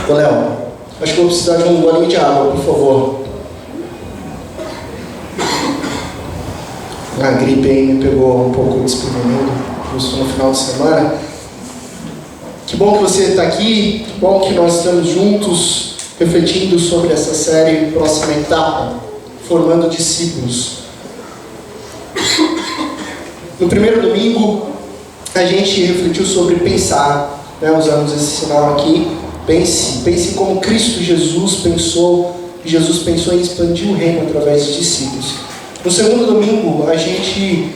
Ô Léo, acho que eu vou precisar de um golinho de água, por favor. A gripe aí me pegou um pouco desprevenido, justo no final de semana. Que bom que você está aqui, que bom que nós estamos juntos, refletindo sobre essa série Próxima Etapa, Formando Discípulos. No primeiro domingo, a gente refletiu sobre pensar, né? Usamos esse sinal aqui. Pense como Cristo Jesus pensou em expandir o reino através de discípulos. No segundo domingo, a gente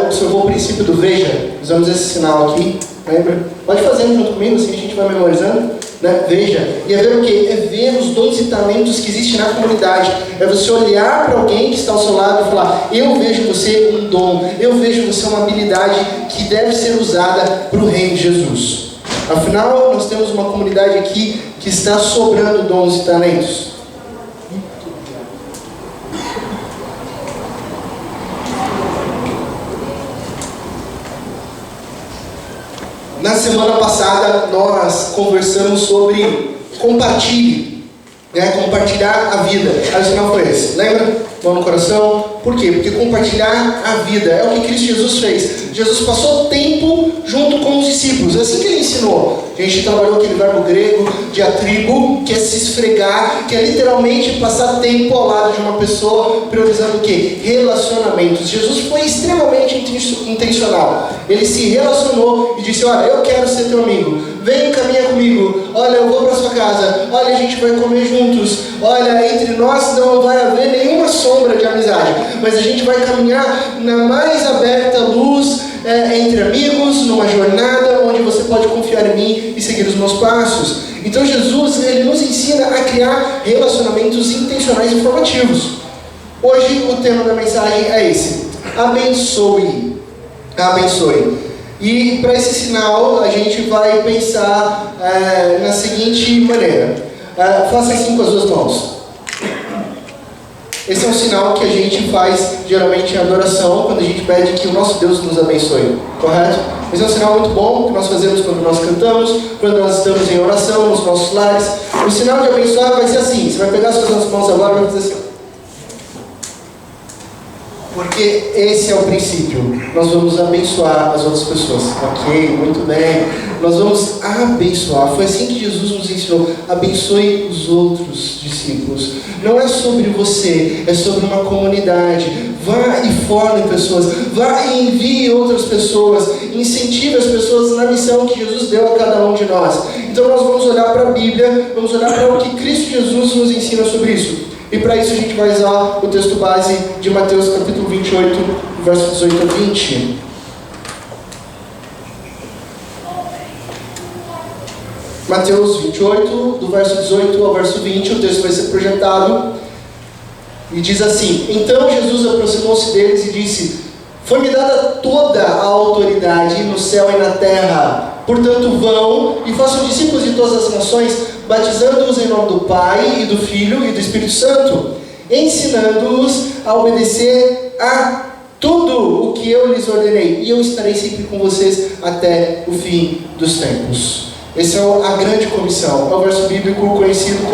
observou o princípio do veja. Usamos esse sinal aqui, lembra? Pode fazer junto comigo, assim a gente vai memorizando. Né? Veja, e é ver o quê? É ver os dons e talentos que existem na comunidade. É você olhar para alguém que está ao seu lado e falar: eu vejo você um dom, eu vejo você uma habilidade que deve ser usada para o reino de Jesus. Afinal, nós temos uma comunidade aqui que está sobrando dons e talentos. Na semana passada, nós conversamos sobre compartilhar a vida. Aí o sinal foi esse, lembra? Mão no coração. Por quê? Porque compartilhar a vida é o que Cristo Jesus fez. Jesus passou tempo junto com os discípulos, é assim que ele ensinou. A gente trabalhou aquele verbo grego, diatribo, que é se esfregar, que é literalmente passar tempo ao lado de uma pessoa, priorizando o quê? Relacionamentos. Jesus foi extremamente intencional. Ele se relacionou e disse: olha, eu quero ser teu amigo, vem caminhar comigo, olha, eu vou para sua casa, olha, a gente vai comer juntos, olha, entre nós não vai haver nenhuma sombra de amizade, mas a gente vai caminhar na mais aberta luz, entre amigos, numa jornada onde você pode confiar em mim e seguir os meus passos. Então Jesus, ele nos ensina a criar relacionamentos intencionais e formativos. Hoje o tema da mensagem é esse: abençoe. Abençoe. E para esse sinal a gente vai pensar na seguinte maneira. Faça assim com as duas mãos. Esse é um sinal que a gente faz geralmente em adoração, quando a gente pede que o nosso Deus nos abençoe, correto? Esse é um sinal muito bom que nós fazemos quando nós cantamos, quando nós estamos em oração, nos nossos lares. O sinal de abençoar vai ser assim: você vai pegar as suas mãos agora e vai fazer assim. Porque esse é o princípio. Nós vamos abençoar as outras pessoas. Ok, muito bem. Nós vamos abençoar. Foi assim que Jesus nos ensinou. Abençoe os outros discípulos. Não é sobre você, é sobre uma comunidade. Vá e forme pessoas. Vá e envie outras pessoas. Incentive as pessoas na missão que Jesus deu a cada um de nós. Então nós vamos olhar para a Bíblia, vamos olhar para o que Cristo Jesus nos ensina sobre isso. E para isso a gente vai usar o texto base de Mateus capítulo 28, versos 18 a 20. Mateus 28, do verso 18 ao verso 20, o texto vai ser projetado. E diz assim: então Jesus aproximou-se deles e disse: foi-me dada toda a autoridade no céu e na terra. Portanto, vão e façam discípulos de todas as nações, batizando-os em nome do Pai, e do Filho e do Espírito Santo, ensinando-os a obedecer a tudo o que eu lhes ordenei, e eu estarei sempre com vocês até o fim dos tempos. Essa é a grande comissão, é o verso bíblico conhecido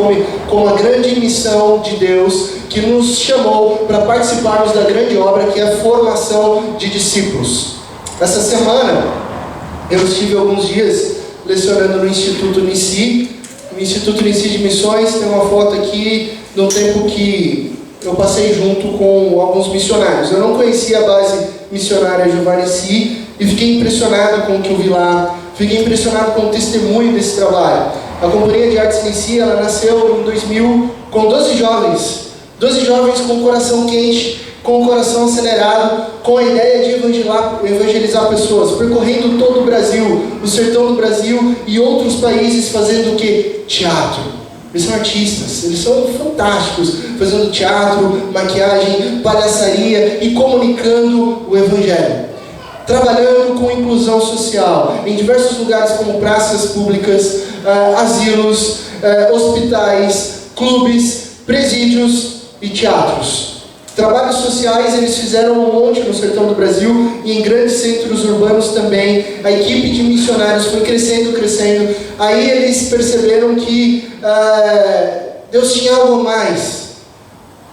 como a grande missão de Deus, que nos chamou para participarmos da grande obra que é a formação de discípulos. Essa semana eu estive alguns dias lecionando no Instituto Nici. O Instituto Nici de Missões tem uma foto aqui de um tempo que eu passei junto com alguns missionários. Eu não conhecia a base missionária Jeová Nissi e fiquei impressionado com o que eu vi lá. Fiquei impressionado com o testemunho desse trabalho. A Companhia de Artes Nissi, ela nasceu em 2000 com 12 jovens com o coração quente, com o coração acelerado, com a ideia de evangelizar pessoas, percorrendo todo o Brasil, o sertão do Brasil e outros países, fazendo o quê? Teatro. Eles são artistas, eles são fantásticos, fazendo teatro, maquiagem, palhaçaria e comunicando o Evangelho. Trabalhando com inclusão social, em diversos lugares como praças públicas, asilos, hospitais, clubes, presídios e teatros. Trabalhos sociais eles fizeram um monte no sertão do Brasil e em grandes centros urbanos também. A equipe de missionários foi crescendo. Aí eles perceberam que Deus tinha algo a mais.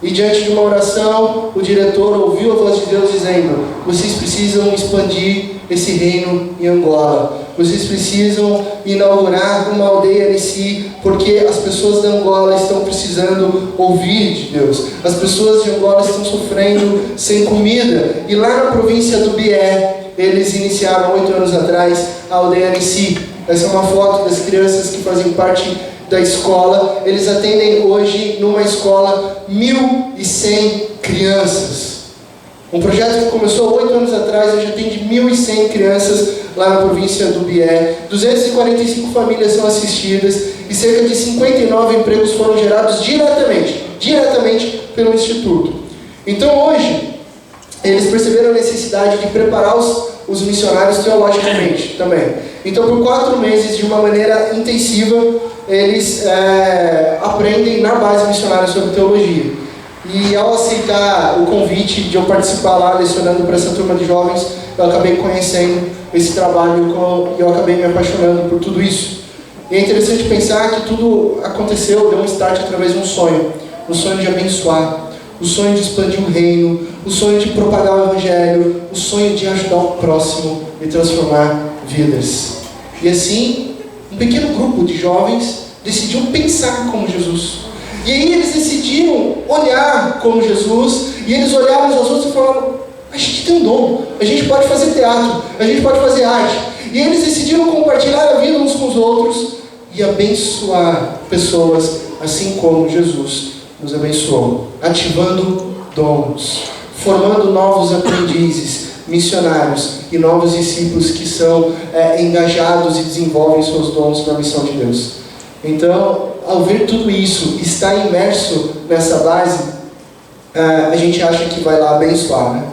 E diante de uma oração, o diretor ouviu a voz de Deus dizendo: vocês precisam expandir esse reino em Angola. Vocês precisam inaugurar uma aldeia em si, porque as pessoas da Angola estão precisando ouvir de Deus. As pessoas de Angola estão sofrendo sem comida. E lá na província do Bié, eles iniciaram 8 anos atrás a aldeia em si. Essa é uma foto das crianças que fazem parte da escola. Eles atendem hoje numa escola 1.100 crianças. Um projeto que começou 8 anos atrás, hoje atende 1.100 crianças lá na província do Bié. 245 famílias são assistidas e cerca de 59 empregos foram gerados diretamente pelo Instituto. Então hoje, eles perceberam a necessidade de preparar os missionários teologicamente também. Então por 4 meses, de uma maneira intensiva, eles aprendem na base missionária sobre teologia. E ao aceitar o convite de eu participar lá, lecionando para essa turma de jovens, eu acabei conhecendo esse trabalho e eu acabei me apaixonando por tudo isso. E é interessante pensar que tudo aconteceu, deu um start através de um sonho de abençoar, o sonho de expandir o reino, o sonho de propagar o evangelho, o sonho de ajudar o próximo e transformar vidas. E assim, um pequeno grupo de jovens decidiu pensar como Jesus. E aí eles decidiram olhar como Jesus, e eles olharam uns aos outros e falaram: a gente tem um dom, a gente pode fazer teatro, a gente pode fazer arte. E eles decidiram compartilhar a vida uns com os outros e abençoar pessoas assim como Jesus nos abençoou, ativando dons, formando novos aprendizes, missionários e novos discípulos que são engajados e desenvolvem seus dons na missão de Deus. Então, ao ver tudo isso, estar imerso nessa base, a gente acha que vai lá abençoar, né?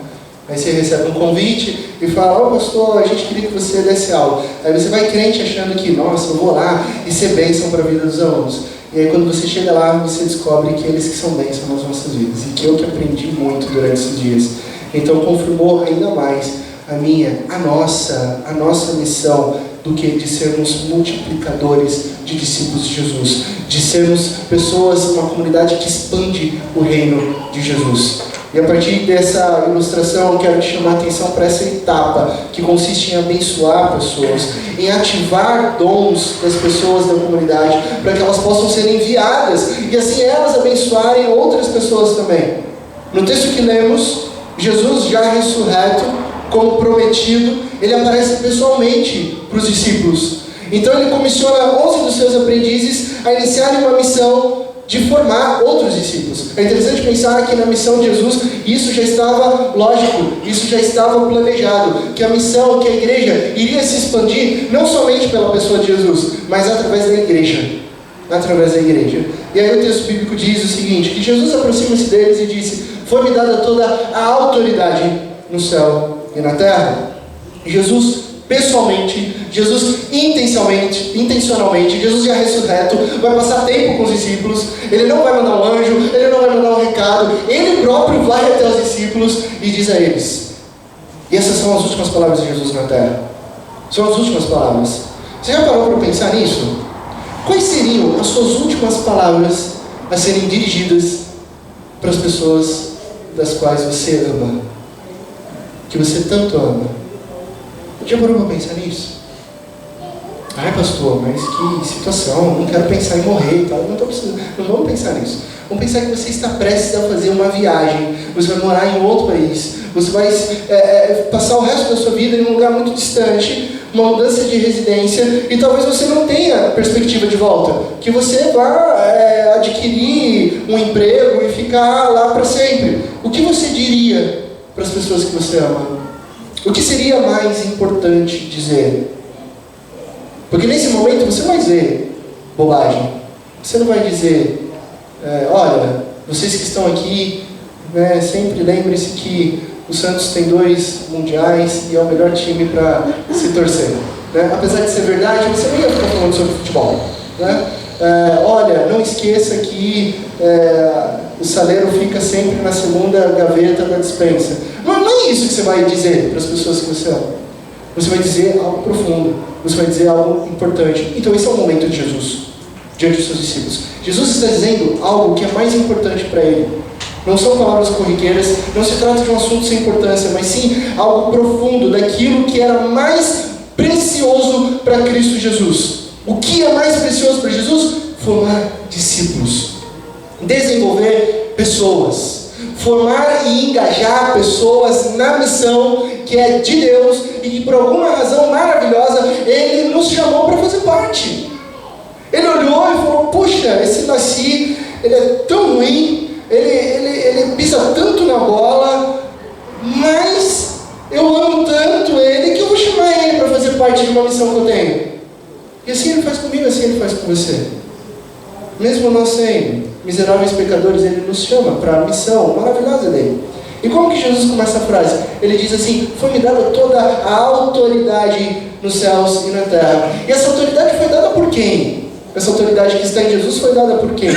Aí você recebe um convite e fala: pastor, a gente queria que você desse aula. Aí você vai crente achando que, nossa, eu vou lá e ser bênção para a vida dos alunos. E aí quando você chega lá, você descobre que eles que são bênção nas nossas vidas. E que eu que aprendi muito durante esses dias. Então confirmou ainda mais a nossa missão do que de sermos multiplicadores de discípulos de Jesus, de sermos pessoas, uma comunidade que expande o reino de Jesus. E a partir dessa ilustração, eu quero te chamar a atenção para essa etapa, que consiste em abençoar pessoas, em ativar dons das pessoas da comunidade, para que elas possam ser enviadas, e assim elas abençoarem outras pessoas também. No texto que lemos, Jesus já ressurreto, como prometido, ele aparece pessoalmente para os discípulos. Então ele comissiona 11 dos seus aprendizes a iniciarem uma missão de formar outros discípulos. É interessante pensar que na missão de Jesus, isso já estava lógico, isso já estava planejado, que a missão, que a igreja iria se expandir, não somente pela pessoa de Jesus, mas através da igreja. E aí o texto bíblico diz o seguinte, que Jesus aproxima-se deles e disse: foi-me dada toda a autoridade no céu e na terra. Jesus pessoalmente, Jesus intencionalmente, Jesus já ressurreto, vai passar tempo com os discípulos. Ele não vai mandar um anjo, ele não vai mandar um recado, ele próprio vai até os discípulos e diz a eles. E essas são as últimas palavras de Jesus na terra. São as últimas palavras. Você já parou para pensar nisso? Quais seriam as suas últimas palavras a serem dirigidas para as pessoas das quais você ama, que você tanto ama? Já parou para pensar nisso? Ai, pastor, mas que situação, não quero pensar em morrer e tal. Não vamos pensar nisso. Vamos pensar que você está prestes a fazer uma viagem, você vai morar em outro país, você vai passar o resto da sua vida em um lugar muito distante, uma mudança de residência, e talvez você não tenha perspectiva de volta, que você vá adquirir um emprego e ficar lá para sempre. O que você diria para as pessoas que você ama? O que seria mais importante dizer? Porque nesse momento você vai dizer bobagem. Você não vai dizer, olha, vocês que estão aqui, né, sempre lembre-se que o Santos tem 2 mundiais e é o melhor time para se torcer. Né? Apesar de ser verdade, você não ia ficar falando sobre futebol. Né? olha, não esqueça que o saleiro fica sempre na segunda gaveta da despensa. Não é isso que você vai dizer para as pessoas que você ama. Você vai dizer algo profundo, você vai dizer algo importante. Então esse é o momento de Jesus diante dos seus discípulos. Jesus está dizendo algo que é mais importante para ele. Não são palavras corriqueiras, não se trata de um assunto sem importância, mas sim algo profundo, daquilo que era mais precioso para Cristo Jesus. O que é mais precioso para Jesus? Formar discípulos, desenvolver pessoas, formar e engajar pessoas na missão que é de Deus e que por alguma razão maravilhosa Ele nos chamou para fazer parte. Ele olhou e falou: puxa, esse Nasci, ele é tão ruim, ele pisa tanto na bola, mas eu amo tanto ele que eu vou chamar ele para fazer parte de uma missão que eu tenho. E assim ele faz comigo, assim ele faz com você. Mesmo nós sendo miseráveis pecadores, ele nos chama para a missão maravilhosa dele. E como que Jesus começa a frase? Ele diz assim: foi-me dada toda a autoridade nos céus e na terra. E essa autoridade foi dada por quem? Essa autoridade que está em Jesus foi dada por quem?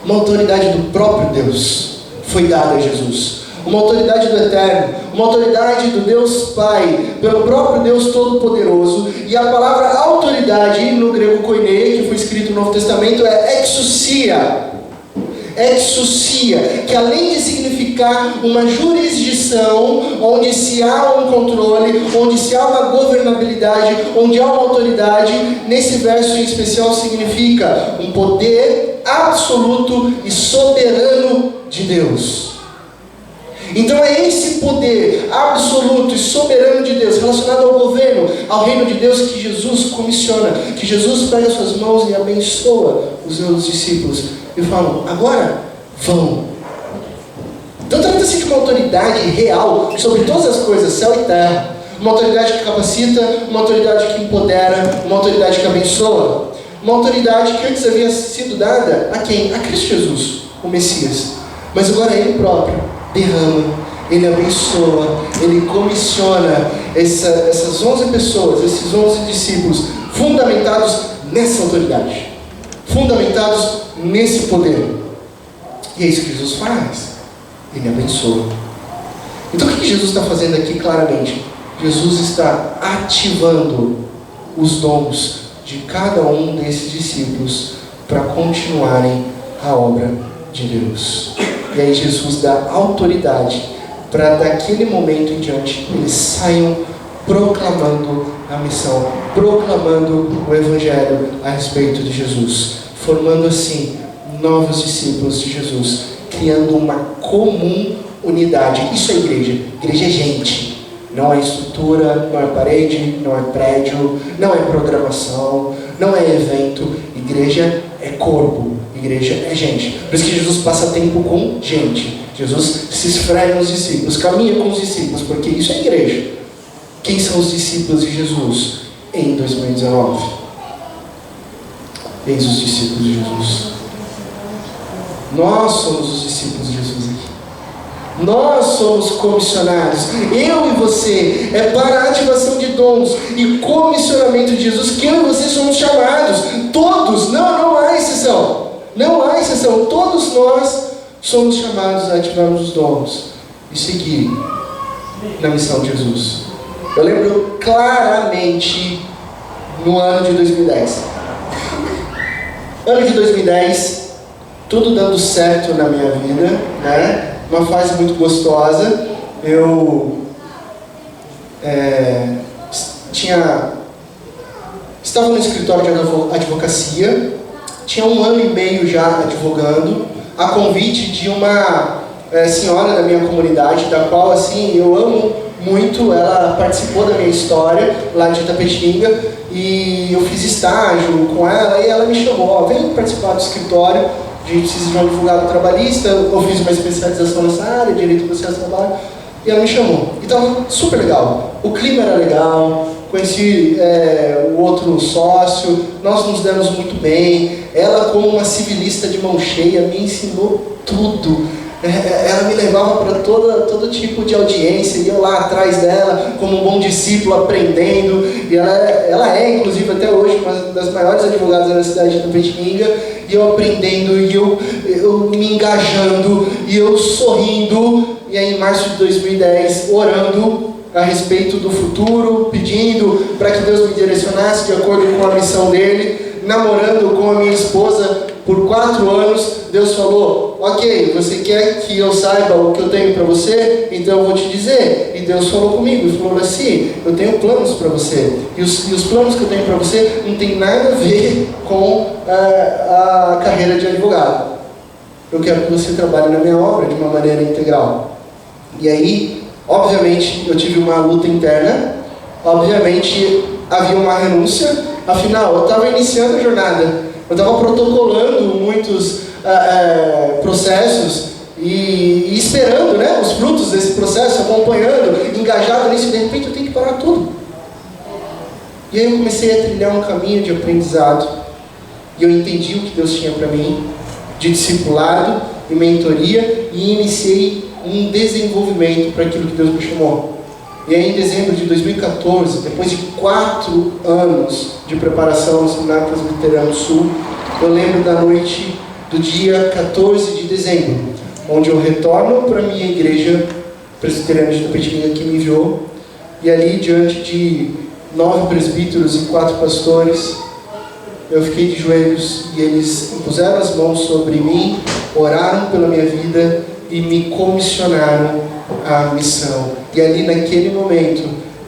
Uma autoridade do próprio Deus foi dada a Jesus. Uma autoridade do Eterno, uma autoridade do Deus Pai, pelo próprio Deus Todo-Poderoso. E a palavra autoridade, no grego koiné, que foi escrito no Novo Testamento, é exousia. Exousia, que além de significar uma jurisdição, onde se há um controle, onde se há uma governabilidade, onde há uma autoridade, nesse verso em especial significa um poder absoluto e soberano de Deus. Então é esse poder absoluto e soberano de Deus, relacionado ao governo, ao reino de Deus, que Jesus comissiona, que Jesus pega suas mãos e abençoa os seus discípulos e falam: agora vão. Então trata-se de uma autoridade real sobre todas as coisas, céu e terra. Uma autoridade que capacita, uma autoridade que empodera, uma autoridade que abençoa. Uma autoridade que antes havia sido dada a quem? A Cristo Jesus, o Messias. Mas agora Ele próprio derrama, Ele abençoa, Ele comissiona essas 11 pessoas, esses 11 discípulos, fundamentados nessa autoridade, fundamentados nesse poder. E é isso que Jesus faz. Ele abençoa. Então o que Jesus está fazendo aqui claramente? Jesus está ativando os dons de cada um desses discípulos para continuarem a obra de Deus. E aí Jesus dá autoridade para daquele momento em diante eles saiam proclamando a missão, proclamando o Evangelho a respeito de Jesus, formando assim novos discípulos de Jesus, criando uma comum unidade. Isso é igreja. Igreja é gente. Não é estrutura, não é parede, não é prédio, não é programação, não é evento. Igreja é corpo, igreja é gente. Por isso que Jesus passa tempo com gente. Jesus se esfrega nos discípulos, caminha com os discípulos, porque isso é igreja. Quem são os discípulos de Jesus em 2019? Eis os discípulos de Jesus. Nós somos os discípulos de Jesus aqui. Nós somos comissionados. Eu e você. É para a ativação de dons e comissionamento de Jesus que eu e você somos chamados. Todos. Não há exceção. Não há exceção. Todos nós somos chamados a ativarmos os dons e seguir na missão de Jesus. Eu lembro claramente no ano de 2010. Ano de 2010, tudo dando certo na minha vida, né? Uma fase muito gostosa. Eu estava no escritório de advocacia, tinha 1 ano e meio já advogando, a convite de uma senhora da minha comunidade, da qual assim eu amo muito. Ela participou da minha história lá de Itapetinga e eu fiz estágio com ela e ela me chamou: vem participar do escritório, a gente precisa de um advogado trabalhista. Eu fiz uma especialização nessa área, direito do processo de trabalho, e ela me chamou. E estava super legal, o clima era legal, conheci o outro sócio, nós nos demos muito bem. Ela, como uma civilista de mão cheia, me ensinou tudo. Ela me levava para todo tipo de audiência, e eu lá atrás dela, como um bom discípulo, aprendendo. E ela é, inclusive, até hoje, uma das maiores advogadas da cidade de Tapetininga. E eu aprendendo, e eu me engajando, e eu sorrindo. E aí, em março de 2010, orando a respeito do futuro, pedindo para que Deus me direcionasse de acordo com a missão dele, namorando com a minha esposa por 4 anos. Deus falou: ok, você quer que eu saiba o que eu tenho para você? Então eu vou te dizer. E Deus falou comigo e falou assim: eu tenho planos para você, e os planos que eu tenho para você não tem nada a ver com a carreira de advogado. Eu quero que você trabalhe na minha obra de uma maneira integral. E aí, obviamente, eu tive uma luta interna, obviamente havia uma renúncia. Afinal, eu estava iniciando a jornada, eu estava protocolando muitos processos e esperando, né, os frutos desse processo, acompanhando, engajado nisso, e de repente eu tenho que parar tudo. E aí eu comecei a trilhar um caminho de aprendizado, e eu entendi o que Deus tinha para mim, de discipulado e mentoria, e iniciei um desenvolvimento para aquilo que Deus me chamou. E aí, em dezembro de 2014, depois de 4 anos de preparação no Seminário Presbiteriano Sul, eu lembro da noite do dia 14 de dezembro, onde eu retorno para a minha igreja presbiteriana de Tapetininga que me enviou, e ali, diante de 9 presbíteros e 4 pastores, eu fiquei de joelhos, e eles impuseram as mãos sobre mim, oraram pela minha vida e me comissionaram a missão. E ali, naquele momento,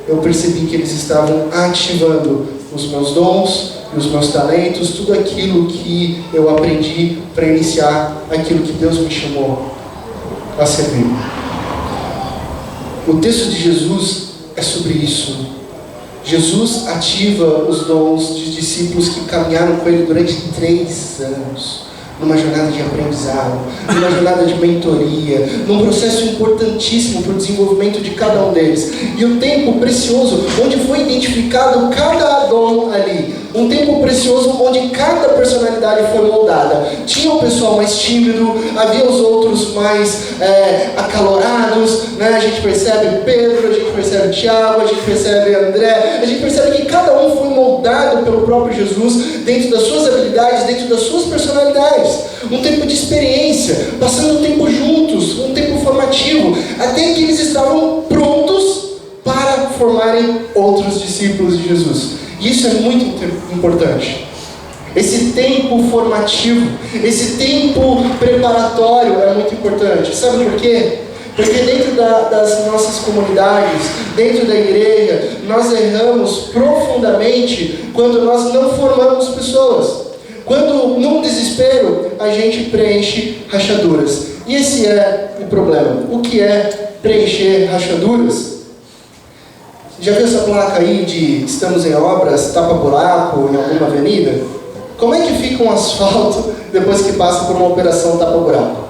eu percebi que eles estavam ativando os meus dons e os meus talentos, tudo aquilo que eu aprendi para iniciar aquilo que Deus me chamou a servir. O texto de Jesus é sobre isso. Jesus ativa os dons de discípulos que caminharam com ele durante 3 anos. Numa jornada de aprendizado, numa jornada de mentoria, num processo importantíssimo para o desenvolvimento de cada um deles. E um tempo precioso onde foi identificado cada dom ali. Um tempo precioso onde cada personalidade foi moldada. Tinha o pessoal mais tímido, havia os outros mais acalorados, né? A gente percebe Pedro, a gente percebe Tiago, a gente percebe André, a gente percebe que cada um foi moldado pelo próprio Jesus dentro das suas habilidades, dentro das suas personalidades. Um tempo de experiência, passando um tempo juntos, um tempo formativo, até que eles estavam prontos para formarem outros discípulos de Jesus. E isso é muito importante. Esse tempo formativo, esse tempo preparatório é muito importante. Sabe por quê? Porque dentro das nossas comunidades, dentro da igreja, nós erramos profundamente quando nós não formamos pessoas. Quando, num desespero, a gente preenche rachaduras. E esse é o problema. O que é preencher rachaduras? Já viu essa placa aí de estamos em obras, tapa-buraco em alguma avenida? Como é que fica um asfalto depois que passa por uma operação tapa-buraco?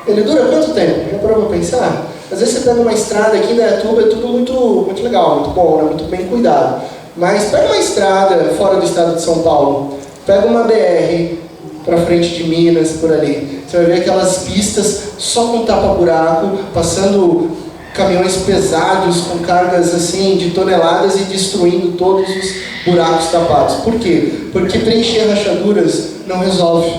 Ele dura quanto tempo? Já parou para pensar? Às vezes você pega uma estrada aqui em Dayatuba, é tudo muito legal, muito bom, né? Muito bem cuidado. Mas pega uma estrada fora do estado de São Paulo, pega uma BR para frente de Minas, por ali. Você vai ver aquelas pistas só com tapa-buraco, passando caminhões pesados com cargas assim de toneladas e destruindo todos os buracos tapados. Por quê? Porque preencher rachaduras não resolve.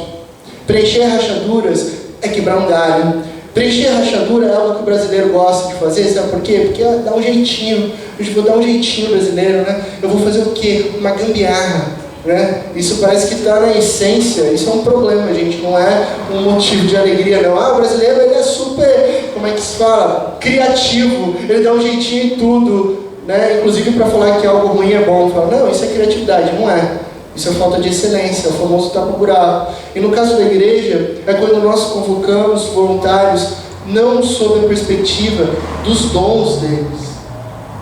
Preencher rachaduras é quebrar um galho. Preencher rachadura é algo que o brasileiro gosta de fazer. Sabe por quê? Porque dá um jeitinho. Eu vou dar um jeitinho brasileiro, né? Eu vou fazer o quê? Uma gambiarra. Né? Isso parece que está na essência. Isso é um problema, gente. Não é um motivo de alegria, não. O brasileiro ele é super, como é que se fala? Criativo. Ele dá um jeitinho em tudo, né? Inclusive para falar que algo ruim é bom. Fala, não, isso é criatividade. Não é. Isso é falta de excelência, é o famoso tapa-buraco. E no caso da igreja, é quando nós convocamos voluntários não sob a perspectiva dos dons deles,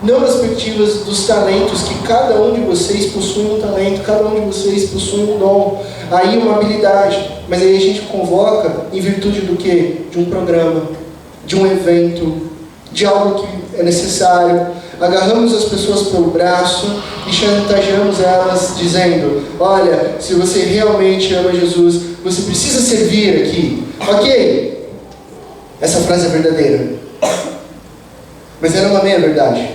não nas perspectivas dos talentos, que cada um de vocês possui um talento, cada um de vocês possui um dom, aí uma habilidade, mas aí a gente convoca em virtude do quê? De um programa, de um evento, de algo que é necessário. Agarramos as pessoas pelo braço e chantageamos elas dizendo, olha, se você realmente ama Jesus, você precisa servir aqui, ok? Essa frase é verdadeira. Mas ela é uma meia-verdade.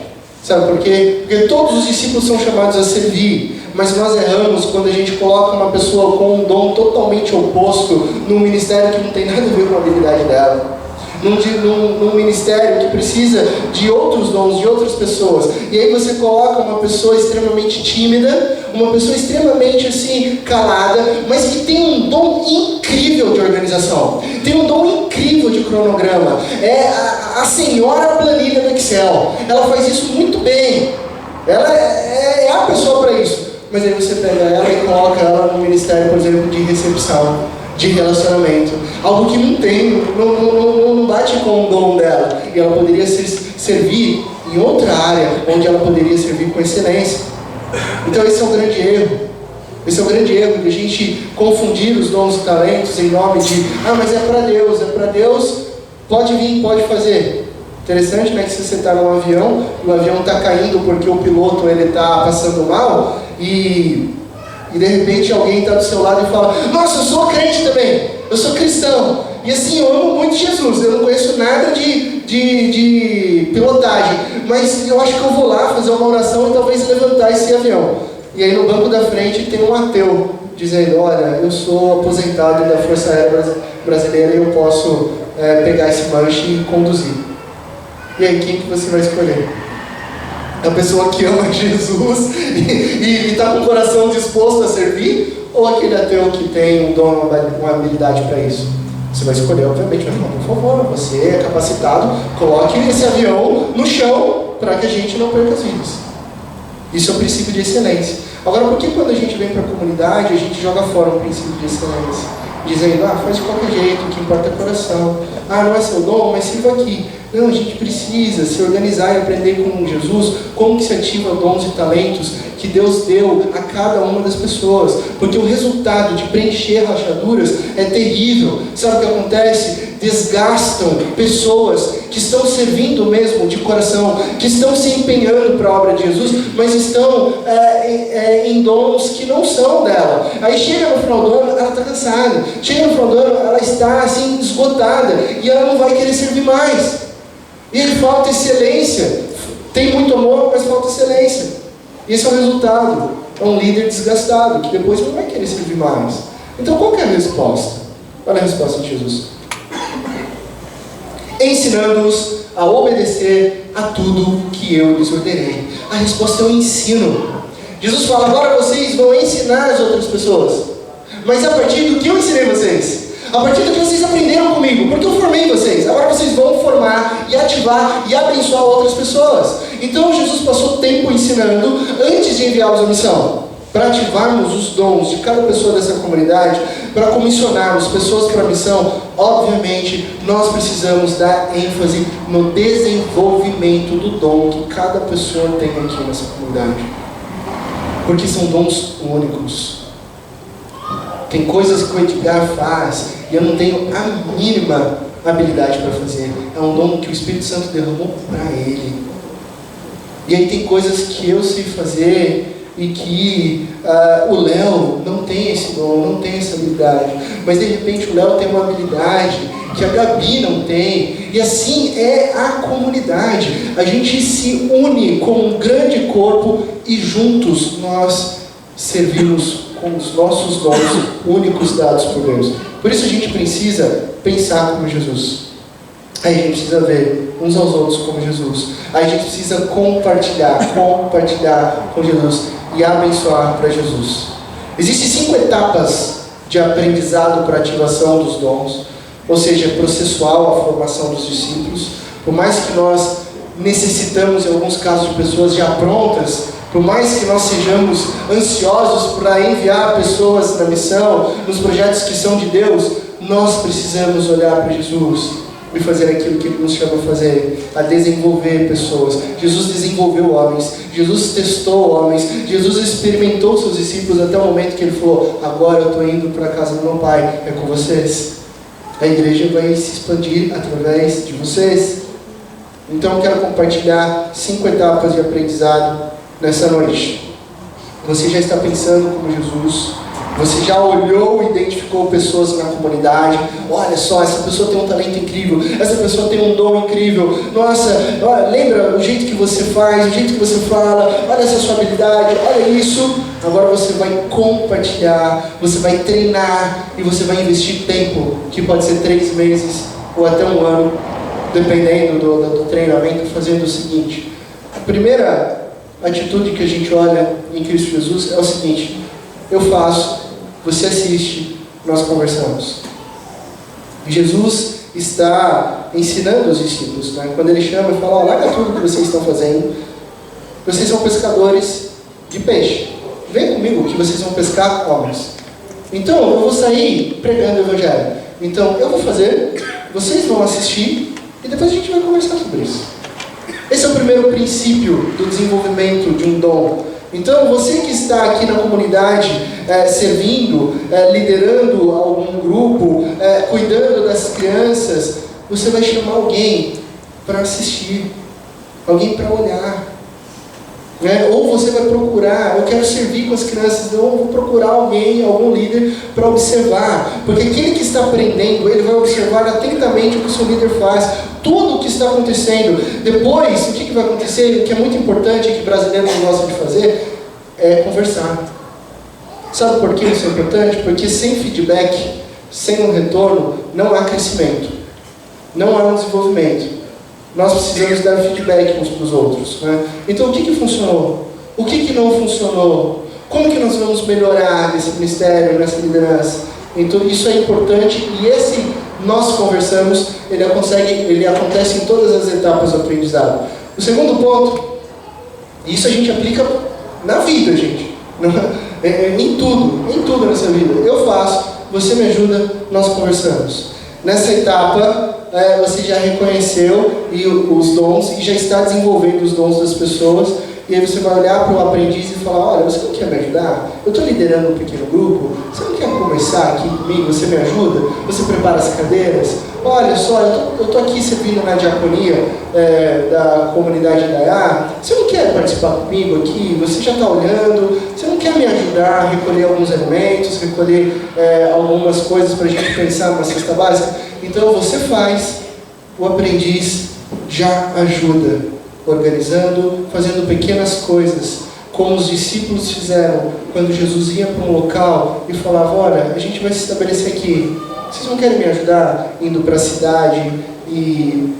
Sabe por quê? Porque todos os discípulos são chamados a servir, mas nós erramos quando a gente coloca uma pessoa com um dom totalmente oposto num ministério que não tem nada a ver com a habilidade dela. Num ministério que precisa de outros dons, de outras pessoas. E aí você coloca uma pessoa extremamente tímida, uma pessoa extremamente assim, calada, mas que tem um dom incrível de organização, tem um dom incrível de cronograma. É a senhora planilha do Excel. Ela faz isso muito bem. Ela é a pessoa para isso. Mas aí você pega ela e coloca ela no ministério, por exemplo, de recepção, de relacionamento, algo que não tem, não bate com o dom dela, e ela poderia servir em outra área, onde ela poderia servir com excelência. Então esse é um grande erro. Esse é um grande erro de a gente confundir os dons e talentos em nome de, mas é para Deus, pode vir, pode fazer. Interessante, né, que se você está num avião, e o avião está caindo porque o piloto está passando mal, e de repente alguém está do seu lado e fala, nossa, eu sou crente também, eu sou cristão, e assim, eu amo muito Jesus, eu não conheço nada de pilotagem, mas eu acho que eu vou lá fazer uma oração e talvez levantar esse avião. E aí no banco da frente tem um ateu, dizendo, olha, eu sou aposentado da Força Aérea Brasileira e eu posso pegar esse manche e conduzir. E aí quem que você vai escolher? A pessoa que ama Jesus e está com o coração disposto a servir, ou aquele ateu que tem um dom, uma habilidade para isso? Você vai escolher, obviamente, vai falar, por favor, você é capacitado, coloque esse avião no chão para que a gente não perca as vidas. Isso é o princípio de excelência. Agora, por que quando a gente vem para a comunidade, a gente joga fora o princípio de excelência? Dizendo, faz de qualquer jeito, o que importa é o coração. Não é seu dom, mas sirva aqui. Não, a gente precisa se organizar e aprender com Jesus como que se ativa dons e talentos que Deus deu a cada uma das pessoas. Porque o resultado de preencher rachaduras é terrível. Sabe o que acontece? Desgastam pessoas que estão servindo mesmo de coração, que estão se empenhando para a obra de Jesus, mas estão em dons que não são dela. Aí chega no final do ano, ela está cansada. Chega no final do ano, ela está assim esgotada e ela não vai querer servir mais. E aí falta excelência. Tem muito amor, mas falta excelência. Esse é o resultado. É um líder desgastado, que depois não vai querer servir mais. Então qual que é a resposta? Olha a resposta de Jesus. Ensinando-os a obedecer a tudo que eu lhes ordenei. A resposta é o ensino. Jesus fala, agora vocês vão ensinar as outras pessoas. Mas a partir do que eu ensinei vocês? A partir do que vocês aprenderam comigo, porque eu formei vocês. Agora vocês vão formar e ativar e abençoar outras pessoas. Então Jesus passou tempo ensinando antes de enviá-los à missão, para ativarmos os dons de cada pessoa dessa comunidade, para comissionarmos pessoas para a missão. Obviamente nós precisamos dar ênfase no desenvolvimento do dom que cada pessoa tem aqui nessa comunidade, porque são dons únicos. Tem coisas que o Edgar faz e eu não tenho a mínima habilidade para fazer. É um dom que o Espírito Santo derramou para ele. E aí tem coisas que eu sei fazer e que o Léo não tem esse dom, não tem essa habilidade. Mas de repente o Léo tem uma habilidade que a Gabi não tem. E assim é a comunidade. A gente se une como um grande corpo e juntos nós servimos com os nossos dons únicos dados por Deus. Por isso a gente precisa pensar como Jesus. Aí a gente precisa ver uns aos outros como Jesus. Aí a gente precisa compartilhar com Jesus e abençoar para Jesus. Existem 5 etapas de aprendizado para ativação dos dons, ou seja, processual a formação dos discípulos. Por mais que nós necessitamos em alguns casos de pessoas já prontas, por mais que nós sejamos ansiosos para enviar pessoas na missão, nos projetos que são de Deus, nós precisamos olhar para Jesus e fazer aquilo que Ele nos chama a fazer, a desenvolver pessoas. Jesus desenvolveu homens, Jesus testou homens, Jesus experimentou seus discípulos até o momento que Ele falou, agora eu estou indo para a casa do meu Pai, é com vocês. A igreja vai se expandir através de vocês. Então eu quero compartilhar 5 etapas de aprendizado nessa noite. Você já está pensando como Jesus? Você já olhou e identificou pessoas na comunidade? Olha só, essa pessoa tem um talento incrível, essa pessoa tem um dom incrível. Nossa, olha, lembra o jeito que você faz, o jeito que você fala, olha essa sua habilidade, olha isso. Agora você vai compartilhar, você vai treinar e você vai investir tempo, que pode ser 3 meses ou até 1 ano, dependendo do treinamento, fazendo o seguinte. A primeira atitude que a gente olha em Cristo Jesus é o seguinte: eu faço, você assiste, nós conversamos. Jesus está ensinando os discípulos, né? Quando ele chama e fala: larga tudo que vocês estão fazendo, vocês são pescadores de peixe, vem comigo que vocês vão pescar homens. Então eu vou sair pregando o evangelho, então eu vou fazer, vocês vão assistir e depois a gente vai conversar sobre isso. Esse é o primeiro princípio do desenvolvimento de um dom. Então, você que está aqui na comunidade, servindo, liderando algum grupo, cuidando das crianças, você vai chamar alguém para assistir, alguém para olhar. Ou você vai procurar, eu quero servir com as crianças, então eu vou procurar alguém, algum líder para observar, porque aquele que está aprendendo, ele vai observar atentamente o que o seu líder faz, tudo o que está acontecendo. Depois, o que vai acontecer, o que é muito importante, que brasileiros gostam de fazer, é conversar. Sabe por que isso é importante? Porque sem feedback, sem um retorno, não há crescimento, não há um desenvolvimento. Nós precisamos dar feedback uns para os outros, né? Então, o que funcionou? O que não funcionou? Como que nós vamos melhorar nesse ministério, nessa liderança? Então, isso é importante, e esse nós conversamos, ele acontece em todas as etapas do aprendizado. O segundo ponto, isso a gente aplica na vida, gente. Em tudo nessa vida. Eu faço, você me ajuda, nós conversamos. Nessa etapa, você já reconheceu os dons e já está desenvolvendo os dons das pessoas, e aí você vai olhar para o aprendiz e falar: olha, você não quer me ajudar? Eu estou liderando um pequeno grupo, você não quer começar aqui comigo? Você me ajuda? Você prepara as cadeiras? Olha só, eu estou aqui servindo na diaconia da comunidade da IA, você não quer participar comigo aqui? Você já está olhando, você não quer me ajudar a recolher alguns elementos, recolher algumas coisas para a gente pensar numa cesta básica? Então você faz, o aprendiz já ajuda, organizando, fazendo pequenas coisas, como os discípulos fizeram quando Jesus ia para um local e falava: olha, a gente vai se estabelecer aqui, vocês não querem me ajudar indo para a cidade e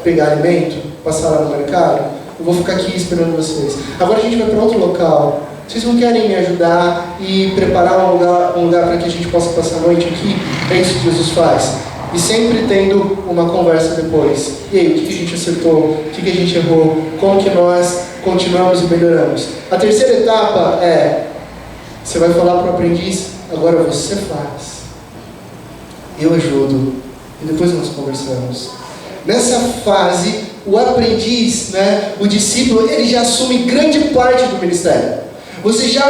pegar alimento, passar lá no mercado? Eu vou ficar aqui esperando vocês. Agora a gente vai para outro local, vocês não querem me ajudar e preparar um lugar para que a gente possa passar a noite aqui? É isso que Jesus faz. E sempre tendo uma conversa depois. E aí, o que a gente acertou? O que a gente errou? Como que nós continuamos e melhoramos? A terceira etapa você vai falar para o aprendiz: agora você faz, eu ajudo, e depois nós conversamos. Nessa fase, o aprendiz, o discípulo, ele já assume grande parte do ministério. Você já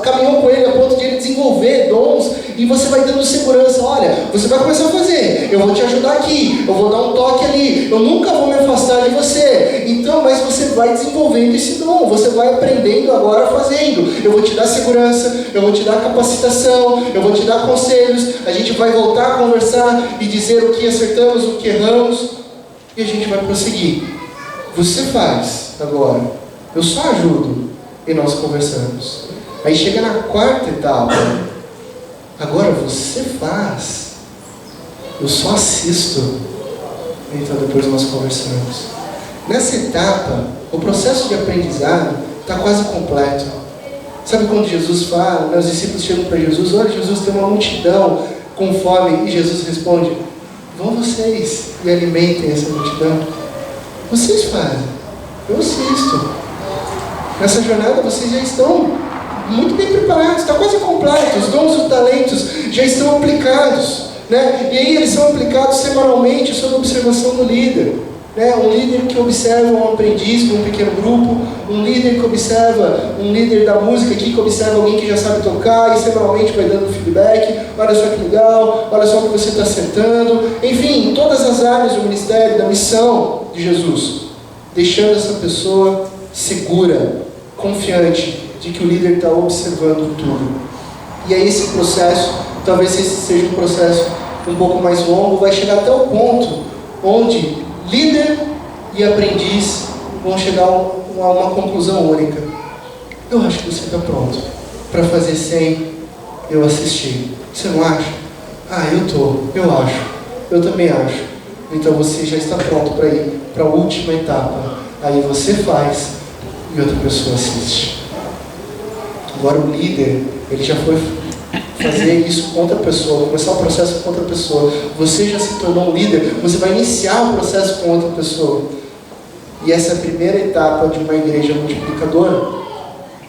caminhou com ele a ponto de ele desenvolver dons, e você vai dando segurança: olha, você vai começar a fazer, eu vou te ajudar aqui, eu vou dar um toque ali, eu nunca vou me afastar de você. Então, mas você vai desenvolvendo esse dom, você vai aprendendo agora fazendo. Eu vou te dar segurança, eu vou te dar capacitação, eu vou te dar conselhos, a gente vai voltar a conversar e dizer o que acertamos, o que erramos, e a gente vai prosseguir. Você faz agora, eu só ajudo, e nós conversamos. Aí chega na quarta etapa: agora você faz, eu só assisto, então depois nós conversamos. Nessa etapa, o processo de aprendizado está quase completo. Sabe quando Jesus fala, os discípulos chegam para Jesus: olha, Jesus, tem uma multidão com fome, e Jesus responde: vão vocês e alimentem essa multidão. Vocês fazem, eu assisto. Nessa jornada vocês já estão muito bem preparados, está quase completo, os dons e os talentos já estão aplicados, E aí eles são aplicados semanalmente sob observação do líder, Um líder que observa um aprendiz com um pequeno grupo, um líder que observa, um líder da música aqui que observa alguém que já sabe tocar e semanalmente vai dando feedback: olha só que legal, olha só o que você está acertando. Enfim, em todas as áreas do ministério, da missão de Jesus, deixando essa pessoa segura, confiante de que o líder está observando tudo. E aí esse processo, talvez esse seja um processo um pouco mais longo, vai chegar até o ponto onde líder e aprendiz vão chegar a uma conclusão única. Eu acho que você está pronto para fazer sem eu assistir. Você não acha? Ah, eu acho. Eu também acho. Então você já está pronto para ir para a última etapa. Aí você faz e outra pessoa assiste. Agora o líder, ele já foi fazer isso com outra pessoa, começar o processo com outra pessoa. Você já se tornou um líder, você vai iniciar o processo com outra pessoa. E essa é a primeira etapa de uma igreja multiplicadora.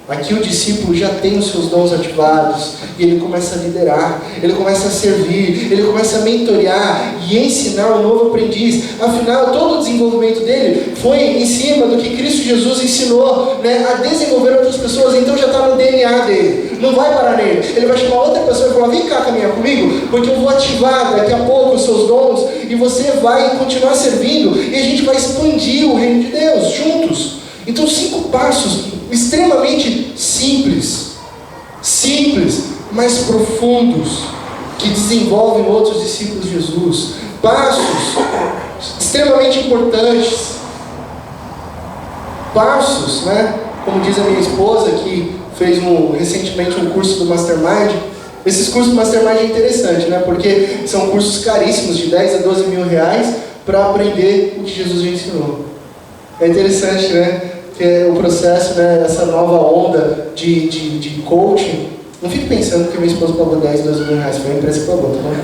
Aqui o discípulo já tem os seus dons ativados, e ele começa a liderar, ele começa a servir, ele começa a mentorear e ensinar o novo aprendiz. Afinal, todo o desenvolvimento dele foi em cima do que Cristo Jesus ensinou, né, a desenvolver outras pessoas. Então já está no DNA dele, não vai parar nele. Ele vai chamar outra pessoa e falar: vem cá caminhar comigo, porque eu vou ativar daqui a pouco os seus dons, e você vai continuar servindo, e a gente vai expandir o reino de Deus juntos. Então 5 passos extremamente simples, mas profundos, que desenvolvem outros discípulos de Jesus. Passos extremamente importantes. Passos, né? Como diz a minha esposa, que fez recentemente um curso do Mastermind. Esses cursos do Mastermind é interessante, né? Porque são cursos caríssimos, de 10 a 12 mil reais, para aprender o que Jesus já ensinou. É interessante, né? Que é o processo, né, essa nova onda de coaching. Não fique pensando que minha esposa pagou 10, 12 mil reais, foi a empresa que pagou, tá bom?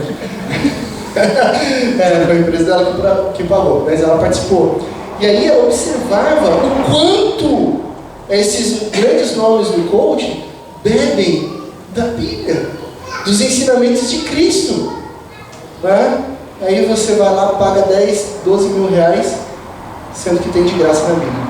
Foi a empresa dela que pagou, mas ela participou. E aí ela observava o quanto esses grandes nomes do coaching bebem da Bíblia, dos ensinamentos de Cristo, né? Aí você vai lá, paga 10, 12 mil reais, sendo que tem de graça na Bíblia.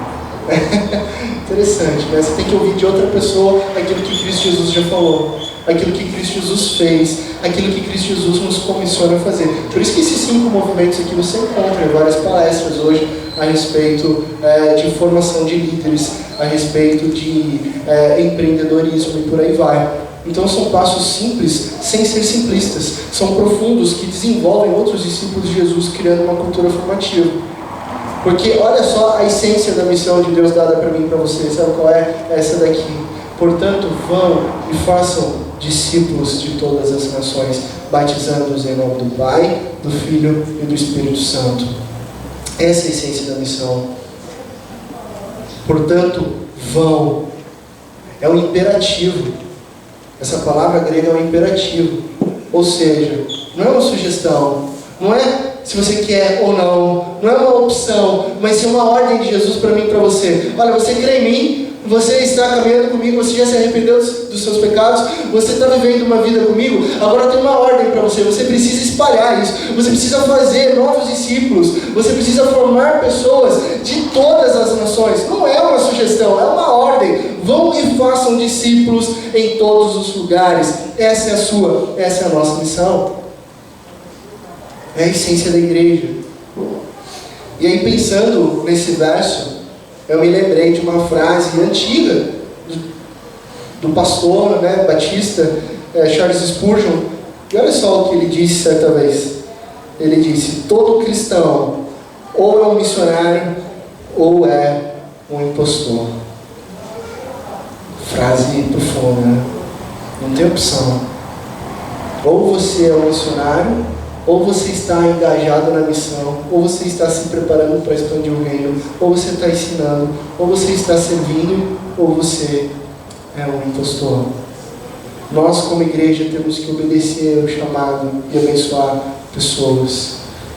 Interessante, né? Você tem que ouvir de outra pessoa aquilo que Cristo Jesus já falou, aquilo que Cristo Jesus fez, aquilo que Cristo Jesus nos comissiona a fazer. Por isso que esses 5 movimentos aqui você encontra em várias palestras hoje a respeito de formação de líderes, a respeito de empreendedorismo e por aí vai. Então são passos simples, sem ser simplistas, são profundos, que desenvolvem outros discípulos de Jesus, criando uma cultura formativa. Porque olha só a essência da missão de Deus dada para mim e para você. Sabe qual é? Essa daqui. Portanto, vão e façam discípulos de todas as nações, batizando-os em nome do Pai, do Filho e do Espírito Santo. Essa é a essência da missão. Portanto, vão. É um imperativo. Essa palavra grega é um imperativo. Ou seja, não é uma sugestão, não é se você quer ou não é uma opção, mas é uma ordem de Jesus para mim e para você. Olha, você crê em mim, você está caminhando comigo, você já se arrependeu dos seus pecados, você está vivendo uma vida comigo, agora tem uma ordem para você, você precisa espalhar isso, você precisa fazer novos discípulos, você precisa formar pessoas de todas as nações. Não é uma sugestão, é uma ordem. Vão e façam discípulos em todos os lugares. Essa é a nossa missão. É a essência da igreja. E aí, pensando nesse verso, eu me lembrei de uma frase antiga do pastor, né, batista, Charles Spurgeon. E olha só o que ele disse certa vez. Ele disse: todo cristão ou é um missionário ou é um impostor. Frase profunda, né? Não tem opção. Ou você é um missionário, ou você está engajado na missão, ou você está se preparando para expandir o reino, ou você está ensinando, ou você está servindo, ou você é um impostor. Nós, como igreja, temos que obedecer ao chamado e abençoar pessoas.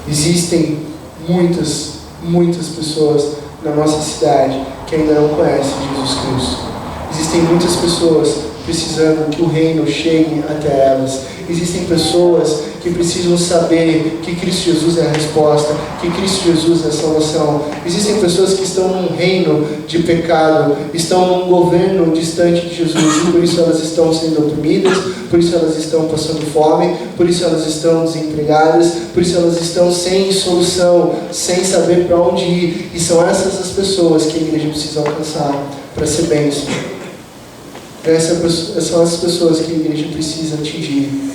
Existem muitas pessoas na nossa cidade que ainda não conhecem Jesus Cristo. Existem muitas pessoas precisando que o reino chegue até elas. Existem pessoas que precisam saber que Cristo Jesus é a resposta, que Cristo Jesus é a salvação. Existem pessoas que estão num reino de pecado, estão num governo distante de Jesus, e por isso elas estão sendo oprimidas, por isso elas estão passando fome, por isso elas estão desempregadas, por isso elas estão sem solução, sem saber para onde ir. E são essas as pessoas que a igreja precisa alcançar para ser bênção. São essas pessoas que a igreja precisa atingir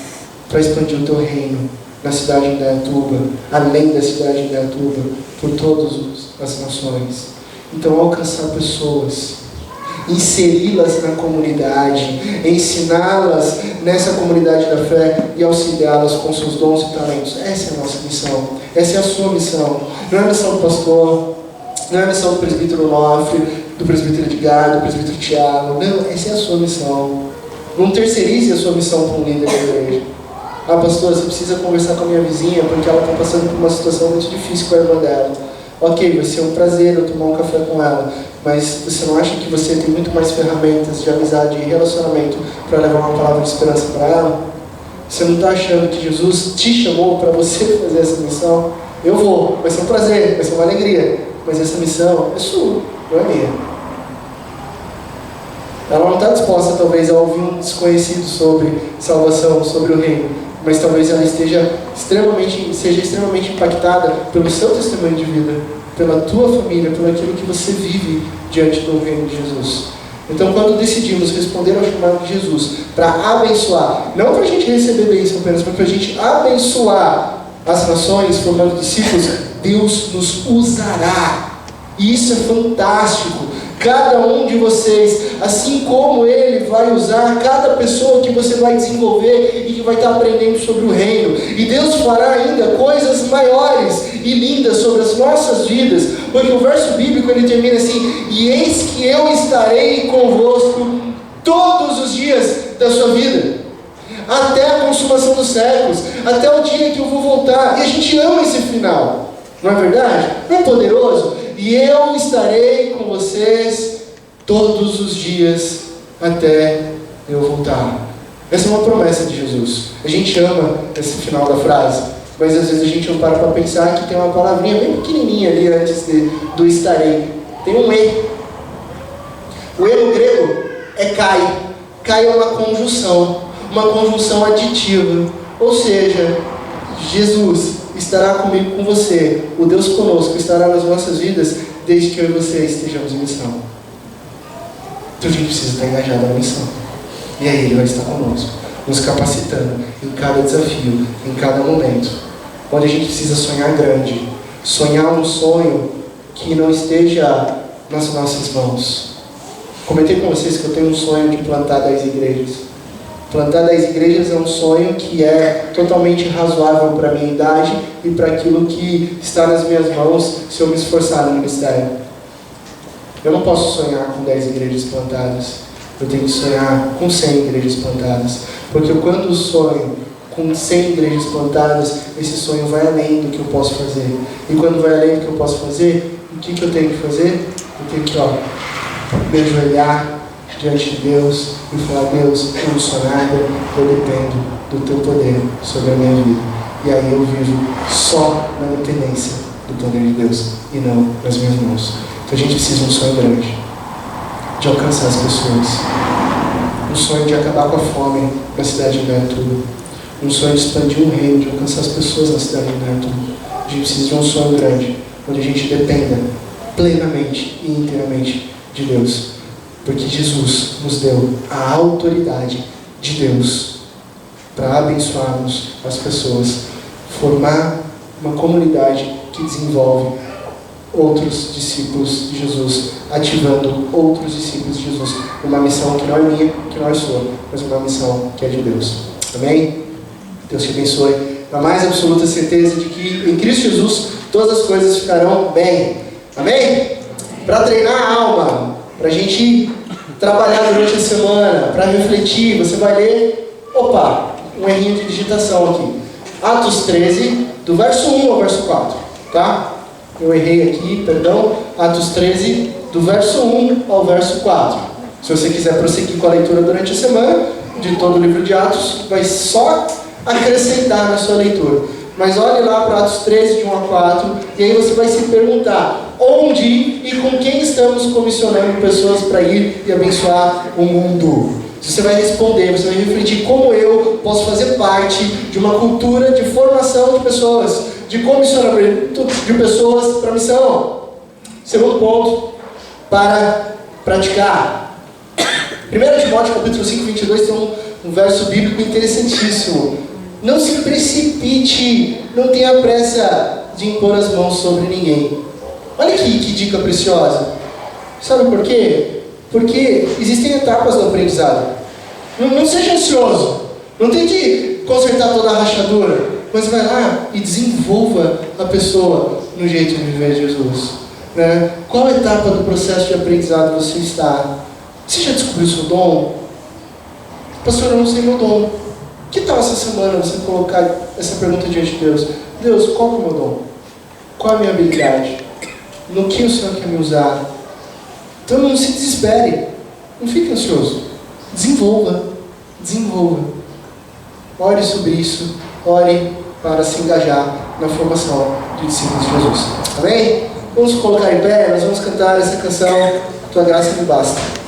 para expandir o teu reino na cidade de Indaiatuba, além da cidade de Indaiatuba, por todas as nações. Então, alcançar pessoas, inseri-las na comunidade, ensiná-las nessa comunidade da fé e auxiliá-las com seus dons e talentos. Essa é a nossa missão, essa é a sua missão. Não é a missão do pastor, não é a missão do presbítero Onofre, do presbítero Edgar, do presbítero Tiago. Não, essa é a sua missão. Não terceirize a sua missão para um líder da igreja. Ah, pastor, você precisa conversar com a minha vizinha porque ela está passando por uma situação muito difícil com a irmã dela. Ok, vai ser um prazer eu tomar um café com ela, mas você não acha que você tem muito mais ferramentas de amizade e relacionamento para levar uma palavra de esperança para ela? Você não está achando que Jesus te chamou para você fazer essa missão? Eu vou, vai ser um prazer, vai ser uma alegria, mas essa missão é sua, não é minha. Ela não está disposta talvez a ouvir um desconhecido sobre salvação, sobre o reino, mas talvez ela seja extremamente impactada pelo seu testemunho de vida, pela tua família, pelo aquilo que você vive diante do reino de Jesus. Então, quando decidimos responder ao chamado de Jesus para abençoar, não para a gente receber bênção apenas, mas para a gente abençoar as nações, formando discípulos, Deus nos usará. E isso é fantástico. Cada um de vocês, assim como Ele vai usar cada pessoa que você vai desenvolver e que vai estar aprendendo sobre o reino. E Deus fará ainda coisas maiores e lindas sobre as nossas vidas, porque o verso bíblico ele termina assim: e eis que eu estarei convosco todos os dias da sua vida, até a consumação dos séculos, até o dia que eu vou voltar. E a gente ama esse final, não é verdade? Não é poderoso? E eu estarei com vocês todos os dias até eu voltar. Essa é uma promessa de Jesus. A gente ama esse final da frase, mas às vezes a gente não para pensar que tem uma palavrinha bem pequenininha ali antes do estarei. Tem um E. O E no grego é kai. Kai é uma conjunção aditiva. Ou seja, Jesus estará comigo, com você. O Deus conosco estará nas nossas vidas desde que eu e você estejamos em missão. Então a gente precisa estar engajado na missão. E aí Ele vai estar conosco, nos capacitando em cada desafio, em cada momento. Onde a gente precisa sonhar grande. Sonhar um sonho que não esteja nas nossas mãos. Comentei com vocês que eu tenho um sonho de plantar 10 igrejas. Plantar 10 igrejas é um sonho que é totalmente razoável para a minha idade e para aquilo que está nas minhas mãos se eu me esforçar no ministério. Eu não posso sonhar com 10 igrejas plantadas. Eu tenho que sonhar com 100 igrejas plantadas. Porque quando eu sonho com 100 igrejas plantadas, esse sonho vai além do que eu posso fazer. E quando vai além do que eu posso fazer, o que eu tenho que fazer? Eu tenho que me ajoelhar diante de Deus e falar: Deus, eu não sou nada, eu dependo do Teu poder sobre a minha vida. E aí eu vivo só na dependência do poder de Deus e não nas minhas mãos. Então a gente precisa de um sonho grande, de alcançar as pessoas, um sonho de acabar com a fome na cidade de Indaiatuba, um sonho de expandir um reino, de alcançar as pessoas na cidade de Indaiatuba. A gente precisa de um sonho grande, onde a gente dependa plenamente e inteiramente de Deus. Porque Jesus nos deu a autoridade de Deus para abençoarmos as pessoas, formar uma comunidade que desenvolve outros discípulos de Jesus, ativando outros discípulos de Jesus. Uma missão que não é minha, que não é sua, mas uma missão que é de Deus. Amém? Deus te abençoe. Na mais absoluta certeza de que em Cristo Jesus todas as coisas ficarão bem. Amém? Para treinar a alma, para a gente trabalhar durante a semana, para refletir, você vai ler, um errinho de digitação aqui. Atos 13, do verso 1 ao verso 4, tá? Eu errei aqui, perdão. Atos 13, do verso 1 ao verso 4. Se você quiser prosseguir com a leitura durante a semana, de todo o livro de Atos, vai só acrescentar na sua leitura. Mas olhe lá para Atos 13, de 1 a 4, e aí você vai se perguntar: onde e com quem estamos comissionando pessoas para ir e abençoar o mundo? Você vai responder, você vai refletir: como eu posso fazer parte de uma cultura de formação de pessoas, de comissionamento de pessoas para a missão. Segundo ponto, para praticar. 1 Timóteo capítulo 5, 22 tem um verso bíblico interessantíssimo. Não se precipite, não tenha pressa de impor as mãos sobre ninguém. Olha aqui que dica preciosa. Sabe por quê? Porque existem etapas do aprendizado. Não seja ansioso. Não tente consertar toda a rachadura. Mas vai lá e desenvolva a pessoa no jeito de viver Jesus. Né? Qual etapa do processo de aprendizado você está? Você já descobriu o seu dom? Pastor, eu não sei meu dom. Que tal essa semana você colocar essa pergunta diante de Deus? Deus, qual é o meu dom? Qual é a minha habilidade? No que o Senhor quer me usar? Então não se desespere. Não fique ansioso. Desenvolva. Ore sobre isso. Ore para se engajar na formação de discípulos de Jesus. Amém? Vamos colocar em pé, nós vamos cantar essa canção, Tua Graça Me Basta.